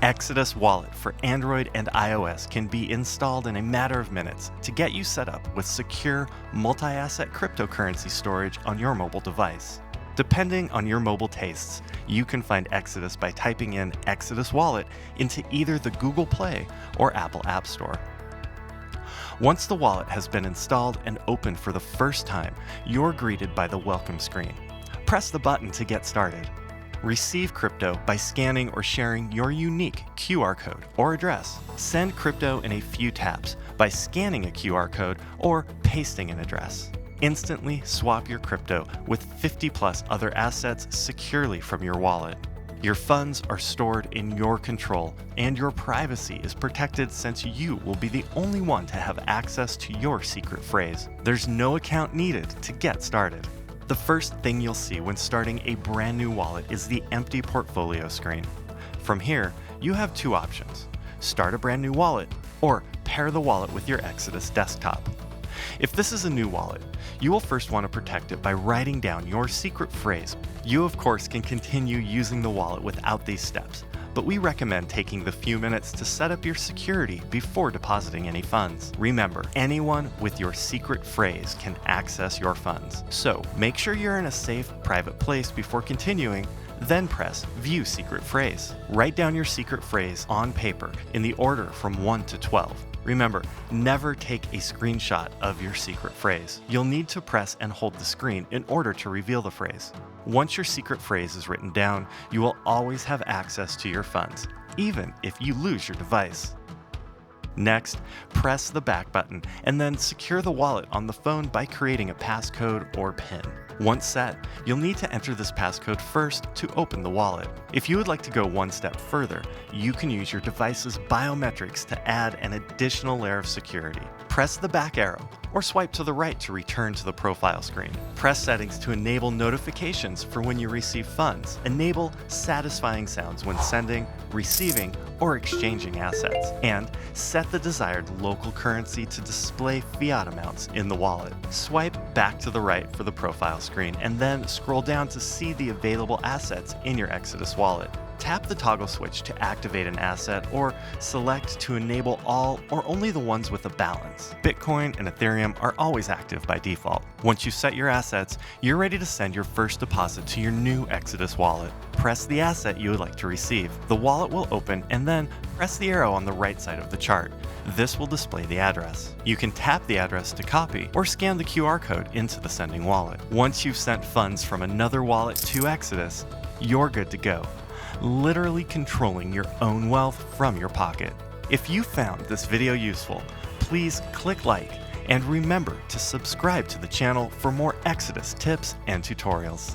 Exodus Wallet for Android and iOS can be installed in a matter of minutes to get you set up with secure multi-asset cryptocurrency storage on your mobile device. Depending on your mobile tastes, you can find Exodus by typing in Exodus Wallet into either the Google Play or Apple App Store. Once the wallet has been installed and opened for the first time, you're greeted by the welcome screen. Press the button to get started. Receive crypto by scanning or sharing your unique QR code or address. Send crypto in a few taps by scanning a QR code or pasting an address. Instantly swap your crypto with 50 plus other assets securely from your wallet. Your funds are stored in your control, and your privacy is protected since you will be the only one to have access to your secret phrase. There's no account needed to get started. The first thing you'll see when starting a brand new wallet is the empty portfolio screen. From here, you have two options: start a brand new wallet or pair the wallet with your Exodus desktop. If this is a new wallet, you will first want to protect it by writing down your secret phrase. You, of course, can continue using the wallet without these steps, but we recommend taking the few minutes to set up your security before depositing any funds. Remember, anyone with your secret phrase can access your funds, so make sure you're in a safe, private place before continuing. Then press View Secret Phrase. Write down your secret phrase on paper in the order from 1 to 12. Remember, never take a screenshot of your secret phrase. You'll need to press and hold the screen in order to reveal the phrase. Once your secret phrase is written down, you will always have access to your funds, even if you lose your device. Next, press the back button and then secure the wallet on the phone by creating a passcode or PIN. Once set, you'll need to enter this passcode first to open the wallet. If you would like to go one step further, you can use your device's biometrics to add an additional layer of security. Press the back arrow or swipe to the right to return to the profile screen. Press settings to enable notifications for when you receive funds. Enable satisfying sounds when sending, receiving, or exchanging assets. And set the desired local currency to display fiat amounts in the wallet. Swipe back to the right for the profile screen and then scroll down to see the available assets in your Exodus wallet. Tap the toggle switch to activate an asset or select to enable all or only the ones with a balance. Bitcoin and Ethereum are always active by default. Once you set your assets, you're ready to send your first deposit to your new Exodus wallet. Press the asset you would like to receive. The wallet will open and then press the arrow on the right side of the chart. This will display the address. You can tap the address to copy or scan the QR code into the sending wallet. Once you've sent funds from another wallet to Exodus, you're good to go, literally controlling your own wealth from your pocket. If you found this video useful, please click like and remember to subscribe to the channel for more Exodus tips and tutorials.